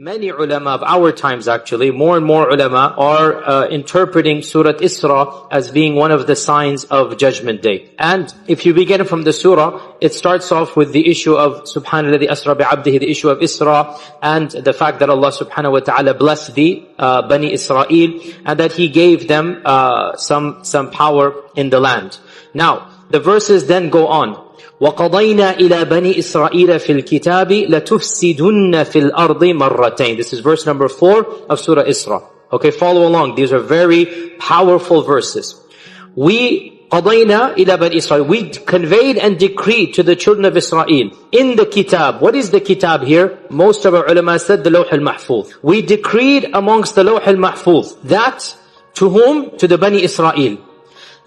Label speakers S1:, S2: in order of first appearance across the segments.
S1: Many ulama of our times, actually, more and more ulama are interpreting Surah Isra as being one of the signs of Judgment Day. And if you begin from the surah, it starts off with the issue of Subhanalladhi asra bi'abdihi, the issue of Isra, and the fact that Allah subhanahu wa ta'ala blessed the Bani Israel, and that He gave them some power in the land. Now, the verses then go on. وَقَضَيْنَا إِلَى بَنِي إِسْرَائِيلَ فِي الْكِتَابِ لَتُفْسِدُنَّ فِي الْأَرْضِ مَرَّتَيْنِ. This is verse number 4 of Surah Isra. Okay, follow along. These are very powerful verses. We قَضَيْنَا إِلَى بَنِي إِسْرَائِيلَ. We conveyed and decreed to the children of Israel in the kitab. What is the kitab here? Most of our ulama said the Lawh al-Mahfuz. We decreed amongst the Lawh al-Mahfuz that to whom? To the Bani Israel.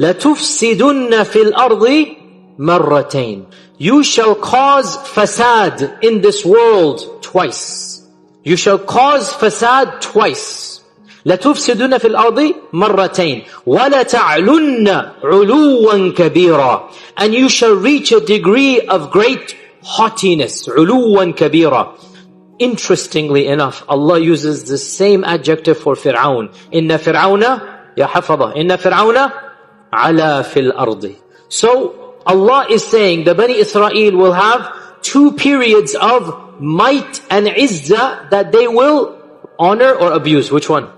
S1: لَتُفْسِدُنَّ فِي الْأَرْضِ marratain. You shall cause fasad in this world twice. You shall cause fasad twice. لَتُفْسِدُنَّ فِي الْأَرْضِ marratain. وَلَتَعْلُنَّ عُلُوًّا كَبِيرًا. And you shall reach a degree of great haughtiness. عُلُوًّا كَبِيرًا. Interestingly enough, Allah uses the same adjective for Fir'aun. إِنَّ فِرْعَوْنَ يَا حَفَظَ إِنَّ فِرْعَوْنَ عَلَى فِي الْأَرْضِ. So, Allah is saying the Bani Israel will have two periods of might and izzah that they will honor or abuse. Which one?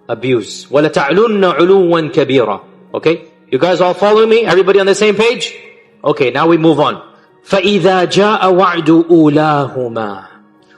S1: Abuse. وَلَتَعْلُنَّ عُلُوًّا كَبِيرًا. Okay? You guys all follow me? Everybody on the same page? Okay, now we move on. فَإِذَا جَاءَ وَعْدُ أُولَاهُمَا.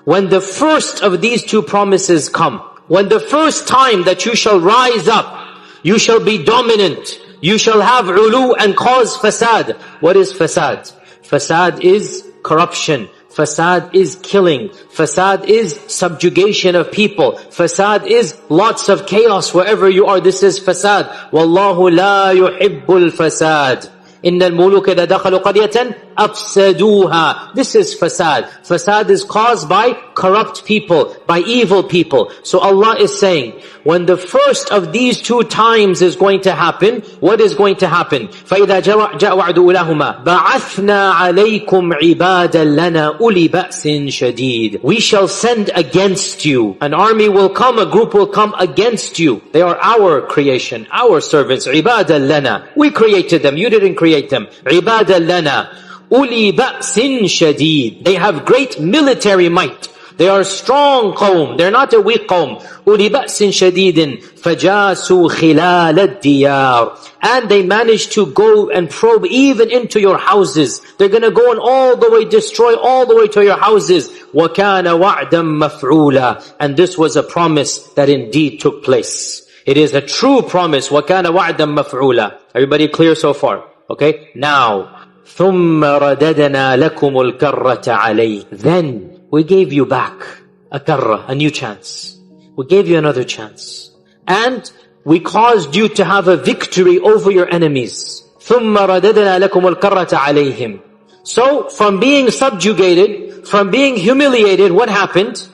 S1: When the first of these two promises come, when the first time that you shall rise up, you shall be dominant, you shall have ulu and cause fasad. What is fasad? Fasad is corruption. Fasad is killing. Fasad is subjugation of people. Fasad is lots of chaos wherever you are. This is fasad. Wallahu la yuhibbul fasad. Innal muluka idha dakhalu qaryatan afsaduha. This is fasad. Fasad is caused by corrupt people, by evil people. So Allah is saying, when the first of these two times is going to happen, what is going to happen? فَإِذَا جَاءَ وَعْدُ أُولَاهُمَا بَعَثْنَا عَلَيْكُمْ عِبَادًا لَنَا أُولِي بَأْسٍ شَدِيدٍ. We shall send against you. An army will come, a group will come against you. They are our creation, our servants. عِبَادًا لَنَا. We created them, you didn't create them. عِبَادًا لَنَا أُولِي بَأْسٍ شَدِيدٍ. They have great military might. They are strong qawm. They're not a weak qawm. أُولِي بَأْسٍ شَدِيدٍ فَجَاسُوا خِلَالَ الدِّيَارِ. And they managed to go and probe even into your houses. They're going to go and all the way destroy all the way to your houses. وَكَانَ وَعْدًا مَفْعُولًا. And this was a promise that indeed took place. It is a true promise. وَكَانَ وَعْدًا مَفْعُولًا. Everybody clear so far? Okay? Now, ثُمَّ رَدَدْنَا لَكُمُ الْكَرَّةَ عَلَيْهِ. Then we gave you back a karra, a new chance. We gave you another chance. And we caused you to have a victory over your enemies. ثُمَّ رَدَدْنَا لَكُمُ الْكَرَّةَ عَلَيْهِمْ. So, from being subjugated, from being humiliated, what happened?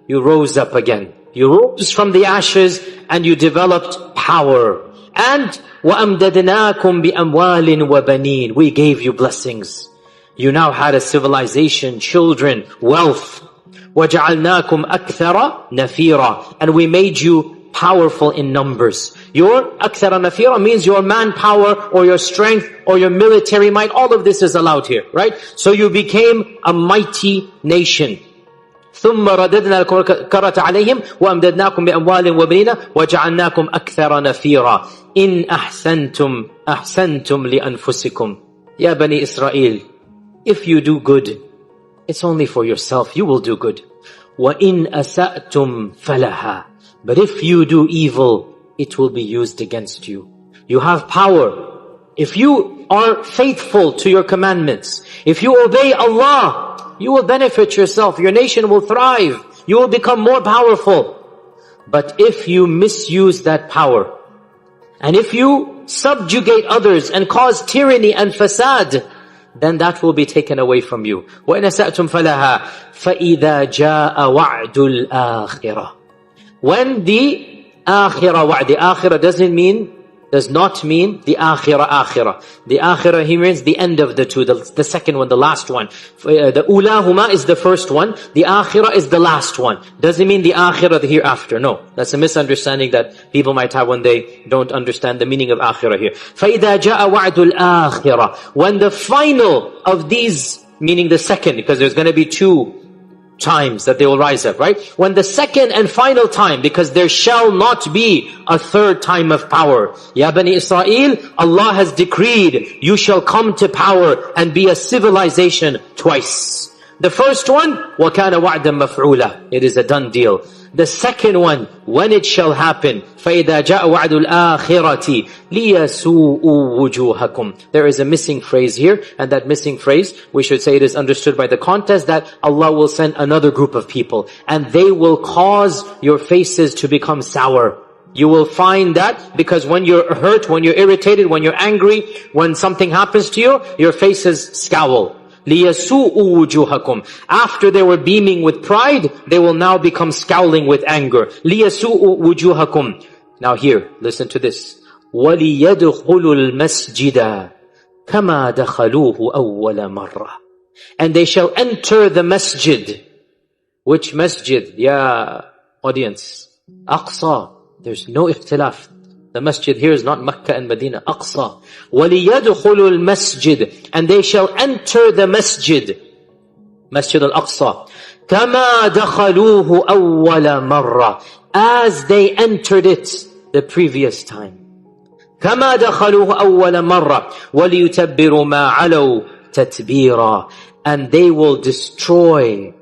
S1: You rose up again. You rose from the ashes and you developed power. And وَأَمْدَدْنَاكُمْ بِأَمْوَالٍ وَبَنِينَ. We gave you blessings. You now had a civilization, children, wealth. وَجَعَلْنَاكُمْ أَكْثَرَ نَفِيرًا. And we made you powerful in numbers. Your أَكْثَرَ نَفِيرًا means your manpower or your strength or your military might. All of this is allowed here, right? So you became a mighty nation. ثُمَّ رَدَدْنَا الْكَرَّةَ عَلَيْهِمْ وَأَمْدَدْنَاكُمْ بِأَمْوَالٍ وَبَنِينَ وَجَعَلْنَاكُمْ أَكْثَرَ نَفِيرًا إِنْ أَحْسَنْتُمْ أَحْسَنْتُمْ لِأَنفُسِكُمْ. Ya Bani Israel, if you do good, it's only for yourself. You will do good. وَإِنْ أَسَأْتُمْ فَلَهَا. But if you do evil, it will be used against you. You have power. If you are faithful to your commandments, if you obey Allah, you will benefit yourself. Your nation will thrive. You will become more powerful. But if you misuse that power, and if you subjugate others and cause tyranny and fasad, then that will be taken away from you. وَإِنْ أَسَأْتُمْ فَلَهَا فَإِذَا جَاءَ وَعْدُ الْآخِرَةِ. When the akhirah, wa'd, the akhirah doesn't mean does not mean the akhirah. The akhirah here means the end of the two, the second one, the last one. The ulahuma is the first one, the akhirah is the last one. Doesn't mean the akhirah, the hereafter. No, that's a misunderstanding that people might have when they don't understand the meaning of akhirah here. فَإِذَا جَاءَ وَعْدُ الْآخِرَةِ When the final of these, meaning the second, because there's going to be two times that they will rise up, right? When the second and final time, because there shall not be a third time of power. Ya Bani Israel, Allah has decreed, you shall come to power and be a civilization twice. The first one, وَكَانَ وَعْدًا مَفْعُولًا It is a done deal. The second one, when it shall happen, فَإِذَا جَاءَ وَعْدُ الْآخِرَةِ لِيَسُوءُوا وُجُوهَكُمْ There is a missing phrase here, and that missing phrase, we should say it is understood by the context that Allah will send another group of people, and they will cause your faces to become sour. You will find that because when you're hurt, when you're irritated, when you're angry, when something happens to you, your faces scowl. لِيَسُوءُوا وُجُوهَكُمْ After they were beaming with pride, they will now become scowling with anger. لِيَسُوءُوا وُجُوهَكُمْ Now here, listen to this. وَلِيَدْخُلُوا الْمَسْجِدَ كَمَا دَخَلُوهُ أَوَّلَ مَرَّةٍ And they shall enter the masjid. Which masjid? Ya audience. Aqsa. There's no ikhtilaf. The masjid here is not Makkah and Medina, Aqsa. وَلِيَدْخُلُوا الْمَسْجِدِ And they shall enter the masjid, Masjid Al-Aqsa. كَمَا دَخَلُوهُ أَوَّلَ مَرَّةٍ As they entered it the previous time. كَمَا دَخَلُوهُ أَوَّلَ مَرَّةٍ وَلِيُتَبِّرُوا مَا عَلَوْا تَتْبِيرًا And they will destroy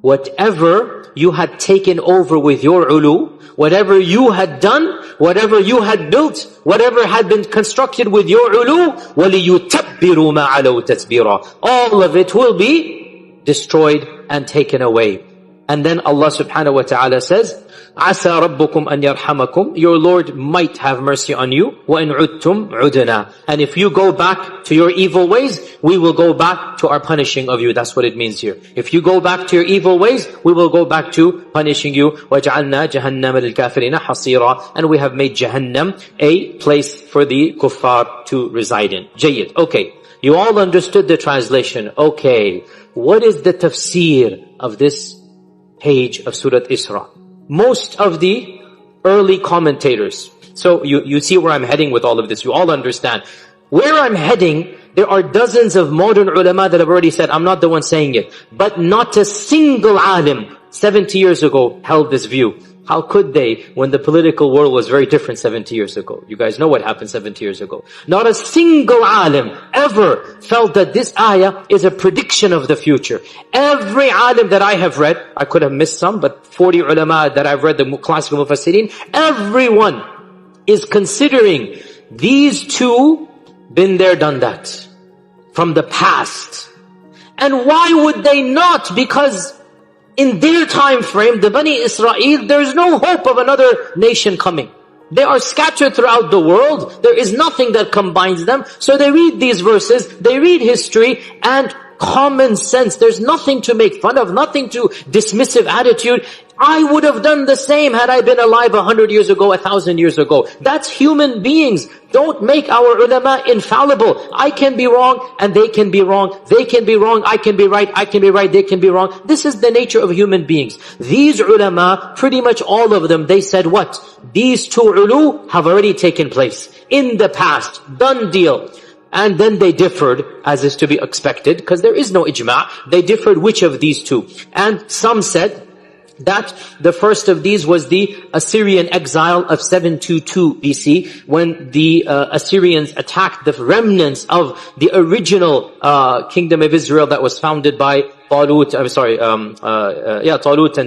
S1: whatever you had taken over with your ulu, whatever you had done, whatever you had built, whatever had been constructed with your ulu, وَلِيُتَبِّرُوا مَا عَلَوْا تَتْبِيرًا All of it will be destroyed and taken away. And then Allah subhanahu wa ta'ala says, عَسَى رَبُّكُمْ أَنْ يَرْحَمَكُمْ Your Lord might have mercy on you. وَإِنْ عُدْتُمْ عُدْنَا And if you go back to your evil ways, we will go back to our punishing of you. That's what it means here. If you go back to your evil ways, we will go back to punishing you. وَجَعَلْنَا جَهَنَّمَ لِلْكَافِرِينَ حَصِيرًا And we have made Jahannam a place for the kuffar to reside in. Jayyid. Okay. You all understood the translation. Okay. What is the tafsir of this page of Surah Isra? Most of the early commentators. So you see where I'm heading with all of this. You all understand. Where I'm heading, there are dozens of modern ulama that have already said, I'm not the one saying it, but not a single alim 70 years ago held this view. How could they when the political world was very different 70 years ago? You guys know what happened 70 years ago. Not a single alim ever felt that this ayah is a prediction of the future. Every alim that I have read, I could have missed some, but 40 ulama that I've read, the classical mufassirin, everyone is considering these two been there, done that. From the past. And why would they not? Because in their time frame, the Bani Israel, there is no hope of another nation coming. They are scattered throughout the world. There is nothing that combines them. So they read these verses, they read history, and common sense. There's nothing to make fun of, nothing to dismissive attitude. I would have done the same had I been alive 100 years ago, 1,000 years ago. That's human beings. Don't make our ulama infallible. I can be wrong and they can be wrong. They can be wrong, I can be right, I can be right, they can be wrong. This is the nature of human beings. These ulama, pretty much all of them, they said what? These two ulu have already taken place in the past. Done deal. And then they differed, as is to be expected, because there is no ijma'. They differed which of these two. And some said that the first of these was the Assyrian exile of 722 BC, when the Assyrians attacked the remnants of the original kingdom of Israel that was founded by Talut and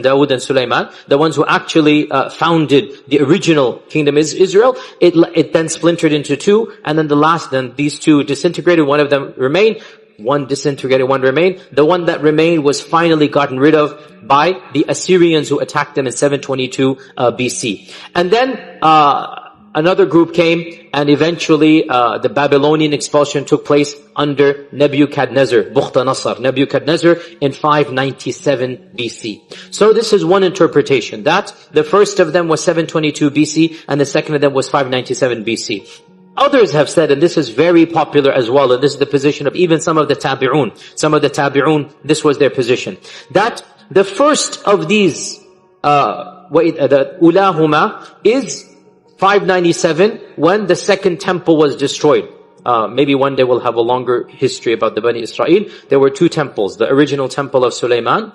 S1: Dawood and Sulaiman, the ones who actually founded the original kingdom is Israel. It then splintered into two, and then these two disintegrated, one of them remained. One disintegrated, one remained. The one that remained was finally gotten rid of by the Assyrians who attacked them in 722 BC. And then another group came, and eventually the Babylonian expulsion took place under Nebuchadnezzar, Bukhtanasar, Nebuchadnezzar in 597 BC. So this is one interpretation, that the first of them was 722 BC, and the second of them was 597 BC. Others have said, and this is very popular as well, and this is the position of even some of the Tabi'un. Some of the Tabi'un, this was their position, that the first of these, the Ulahuma is 597, when the second temple was destroyed. Maybe one day we'll have a longer history about the Bani Israel. There were two temples. The original temple of Sulaiman,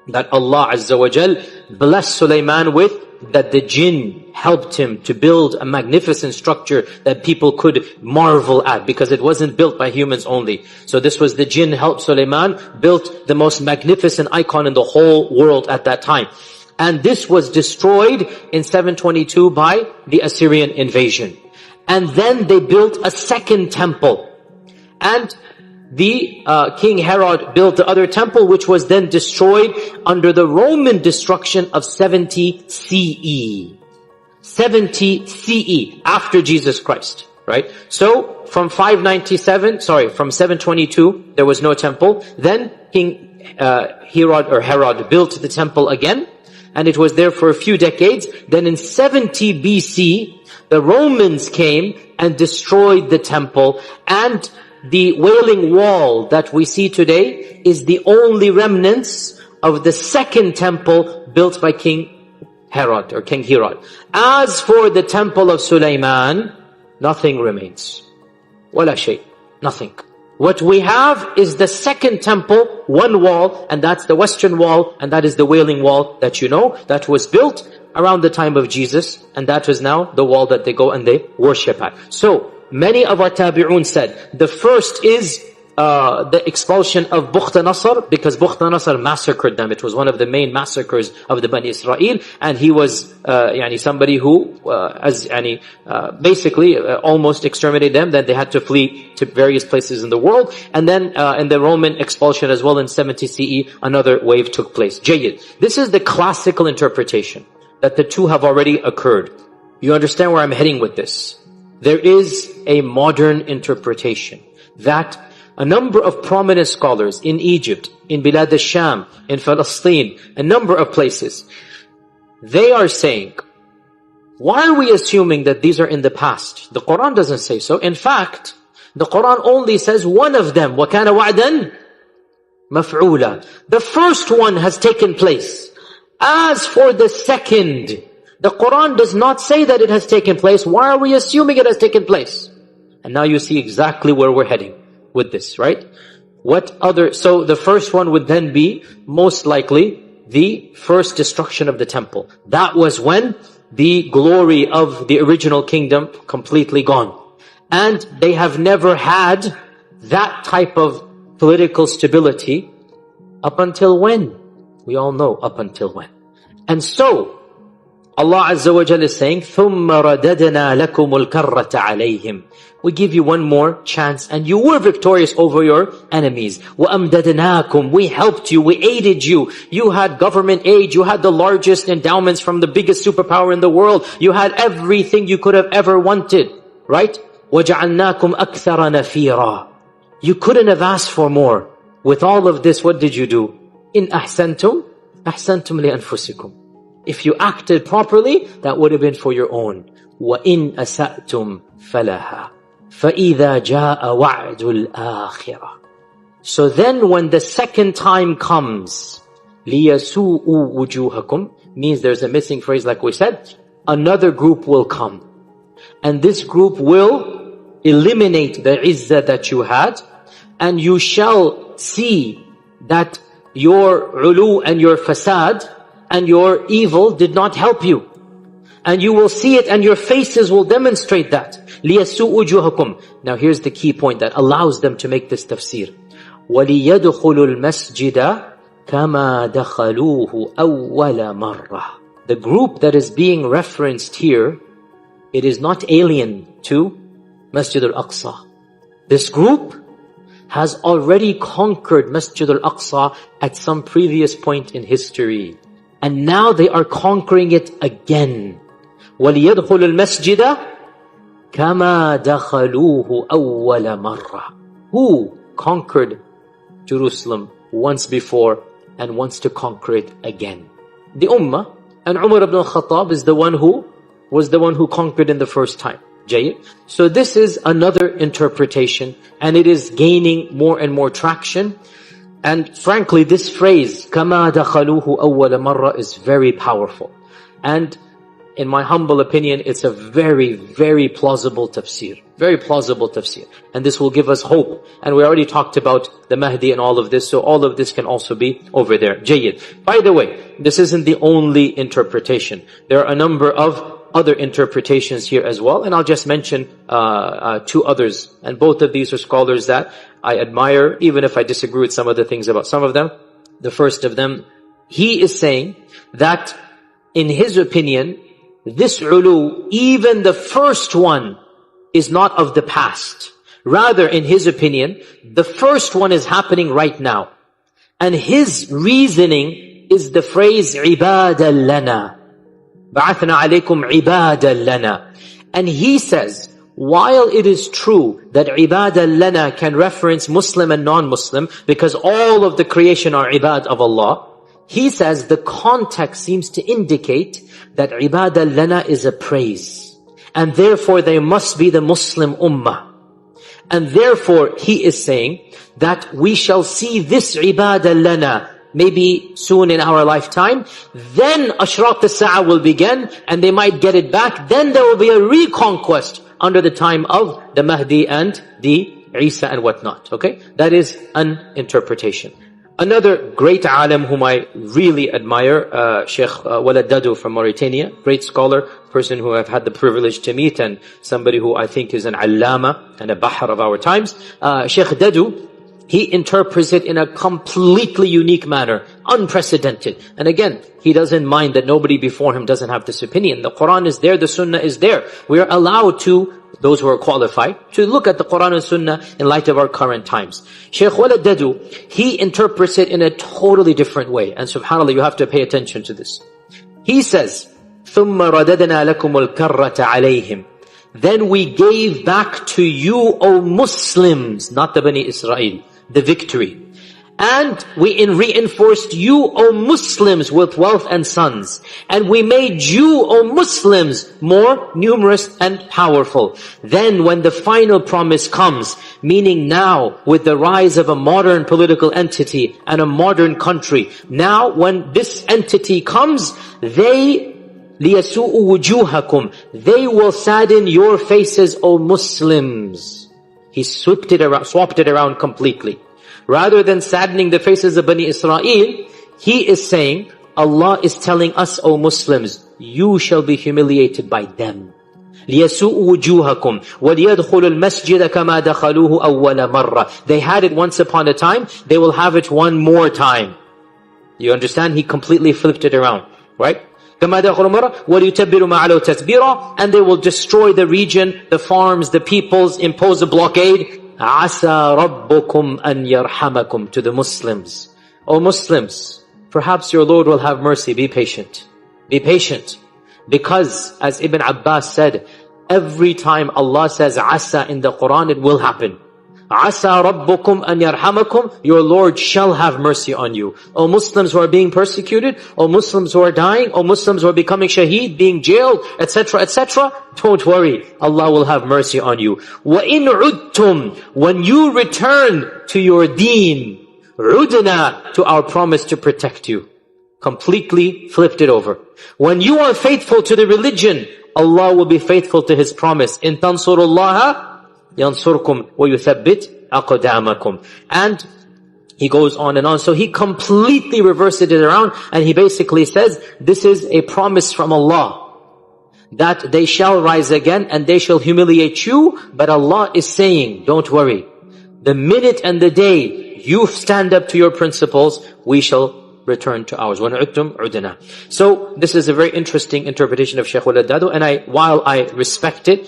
S1: that Allah Azza wa Jal blessed Sulaiman with, that the jinn helped him to build a magnificent structure that people could marvel at, because it wasn't built by humans only. So this was the jinn helped Sulaiman built the most magnificent icon in the whole world at that time. And this was destroyed in 722 by the Assyrian invasion. And then they built a second temple. And the King Herod built the other temple, which was then destroyed under the Roman destruction of 70 CE. 70 CE, after Jesus Christ, right? So, from 722, there was no temple. Then King Herod built the temple again, and it was there for a few decades. Then in 70 BC, the Romans came and destroyed the temple, and the Wailing Wall that we see today is the only remnants of the second temple built by King Herod, or King Herod. As for the temple of Sulaiman, nothing remains. Wala shay, nothing. What we have is the second temple, one wall, and that's the Western Wall, and that is the Wailing Wall that you know, that was built around the time of Jesus, and that is now the wall that they go and they worship at. So, many of our Tabi'un said, the first is the expulsion of Bukhtanasar, because Bukhtanasar massacred them. It was one of the main massacres of the Bani Israel, and he was somebody who basically almost exterminated them. Then they had to flee to various places in the world. And then in the Roman expulsion as well in 70 CE, another wave took place. Jayyid. This is the classical interpretation, that the two have already occurred. You understand where I'm heading with this? There is a modern interpretation that a number of prominent scholars in Egypt, in Bilad al-Sham, in Palestine, a number of places, they are saying, why are we assuming that these are in the past? The Qur'an doesn't say so. In fact, the Qur'an only says one of them, وَكَانَ وَعْدًا مَفْعُولًا. The first one has taken place. As for the second, the Qur'an does not say that it has taken place. Why are we assuming it has taken place? And now you see exactly where we're heading with this, right? So the first one would then be, most likely, the first destruction of the temple. That was when the glory of the original kingdom completely gone. And they have never had that type of political stability up until when? We all know up until when. And so, Allah Azza wa Jalla is saying, ثُمَّ رَدَدْنَا لَكُمُ الْكَرَّةَ عَلَيْهِمْ. We give you one more chance, and you were victorious over your enemies. وَأَمْدَدْنَاكُمْ. We helped you, we aided you. You had government aid, you had the largest endowments from the biggest superpower in the world. You had everything you could have ever wanted, right? وَجَعَلْنَاكُمْ أَكْثَرَ نَفِيرًا. You couldn't have asked for more. With all of this, what did you do? إِنْ أَحْسَنْتُمْ أَحْسَنْتُمْ لِأَنفُسِكُمْ. If you acted properly, that would have been for your own. وَإِنْ أَسَأْتُمْ فَلَهَا فَإِذَا جَاءَ وَعْدُ الْآخِرَةِ. So then when the second time comes, لِيَسُوءُ وُجُوهَكُمْ, means there's a missing phrase like we said, another group will come. And this group will eliminate the izzah that you had, and you shall see that your ulu and your fasad and your evil did not help you. And you will see it, and your faces will demonstrate that. لِيَسُوءُ وُجُوهَكُمْ. Now here's the key point that allows them to make this tafsir. وَلِيَدْخُلُوا الْمَسْجِدَ كَمَا دَخَلُوهُ أَوَّلَ مَرَّةٍ. The group that is being referenced here, it is not alien to Masjid Al-Aqsa. This group has already conquered Masjid Al-Aqsa at some previous point in history. And now they are conquering it again. وَلِيَدْخُلُوا الْمَسْجِدَ كَمَا دَخَلُوهُ أَوَّلَ مَرَّةٍ. Who conquered Jerusalem once before and wants to conquer it again? The Ummah. And Umar ibn al-Khattab is the one who was the one who conquered in the first time. Jayyid. So this is another interpretation, and it is gaining more and more traction. And frankly, this phrase, كَمَا دَخَلُوهُ أَوَّلَ مَرَّةٍ, is very powerful. And in my humble opinion, it's a very, very plausible tafsir. Very plausible tafsir. And this will give us hope. And we already talked about the Mahdi and all of this, so all of this can also be over there. Jayyid. By the way, this isn't the only interpretation. There are a number of other interpretations here as well, and I'll just mention two others. And both of these are scholars that I admire, even if I disagree with some of the things about some of them. The first of them, he is saying that in his opinion, this ulu, even the first one, is not of the past. Rather, in his opinion, the first one is happening right now. And his reasoning is the phrase عِبَادًا لَنَا. بَعَثْنَا عَلَيْكُمْ عِبَادًا لَنَا. And he says, while it is true that عِبَادًا لَنَا can reference Muslim and non-Muslim, because all of the creation are ibad of Allah, he says the context seems to indicate that عِبَادًا لَنَا is a praise. And therefore they must be the Muslim Ummah. And therefore he is saying that we shall see this عِبَادًا لَنَا maybe soon in our lifetime. Then Ashraq as-Sa'ah will begin, and they might get it back. Then there will be a reconquest under the time of the Mahdi and the Isa and whatnot. Okay? That is an interpretation. Another great alim whom I really admire, Sheikh Walad Dadu from Mauritania, great scholar, person who I've had the privilege to meet, and somebody who I think is an allama and a bahr of our times. Sheikh Dadu, he interprets it in a completely unique manner, unprecedented. And again, he doesn't mind that nobody before him doesn't have this opinion. The Qur'an is there, the Sunnah is there. We are allowed to, those who are qualified, to look at the Qur'an and Sunnah in light of our current times. Shaykh Walad Dadu, he interprets it in a totally different way. And subhanAllah, you have to pay attention to this. He says, ثُمَّ رَدَدْنَا لَكُمُ الْكَرَّةَ عَلَيْهِمْ. Then we gave back to you, O Muslims, not the Bani Israel, the victory. And we reinforced you, O Muslims, with wealth and sons. And we made you, O Muslims, more numerous and powerful. Then when the final promise comes, meaning now with the rise of a modern political entity and a modern country, now when this entity comes, they لِيَسُوءُ وُجُوهَكُمْ, they will sadden your faces, O Muslims. He swapped it around completely. Rather than saddening the faces of Bani Israel, he is saying, Allah is telling us, O Muslims, you shall be humiliated by them. لِيَسُوءُ وُجُوهَكُمْ وَلِيَدْخُلُوا الْمَسْجِدَ كَمَا دَخَلُوهُ أَوَّلَ مَرَّةٍ. They had it once upon a time, they will have it one more time. You understand? He completely flipped it around, right? كَمَا دَخَلُوا مَرَّةً وَلِيُتَبِّرُوا مَا عَلَوْا تَتْبِيرًا. And they will destroy the region, the farms, the peoples, impose a blockade. عَسَى رَبُّكُمْ أَنْ يَرْحَمَكُمْ. To the Muslims, O Muslims, perhaps your Lord will have mercy. Be patient. Be patient. Because, as Ibn Abbas said, every time Allah says Asa in the Qur'an, it will happen. Asa rabbukum an yarhamakum, your Lord shall have mercy on you. O Muslims who are being persecuted, O Muslims who are dying, O Muslims who are becoming shaheed, being jailed, etc., etc., don't worry, Allah will have mercy on you. وَإِنْ عُدْتُمْ, when you return to your deen, عُدْنَا, to our promise to protect you. Completely flipped it over. When you are faithful to the religion, Allah will be faithful to His promise. إِن تَنْصُرُ اللَّهَ يَنْصُرْكُمْ وَيُثَبِّتْ أَقْدَامَكُمْ. And he goes on and on. So he completely reverses it around, and he basically says, this is a promise from Allah, that they shall rise again and they shall humiliate you, but Allah is saying, don't worry. The minute and the day you stand up to your principles, we shall return to ours. وَنُعُدْتُمْ عُدْنَا. So this is a very interesting interpretation of Shaykh Walad Dadu, and while I respect it,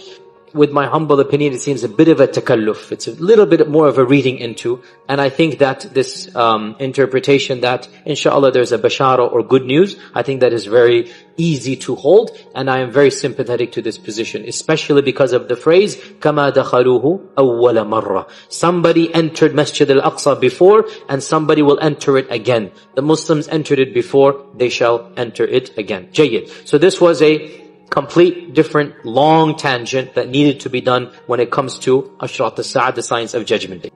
S1: with my humble opinion, it seems a bit of a takalluf. It's a little bit more of a reading into. And I think that this interpretation that inshallah there's a bashara or good news, I think that is very easy to hold. And I am very sympathetic to this position, especially because of the phrase, كَمَا دَخَلُوهُ أَوَّلَ مَرَّةٍ. Somebody entered Masjid Al-Aqsa before, and somebody will enter it again. The Muslims entered it before, they shall enter it again. Jayyid. So this was a complete different long tangent that needed to be done when it comes to Ashrat as-Sa'ah, the signs of Judgment Day.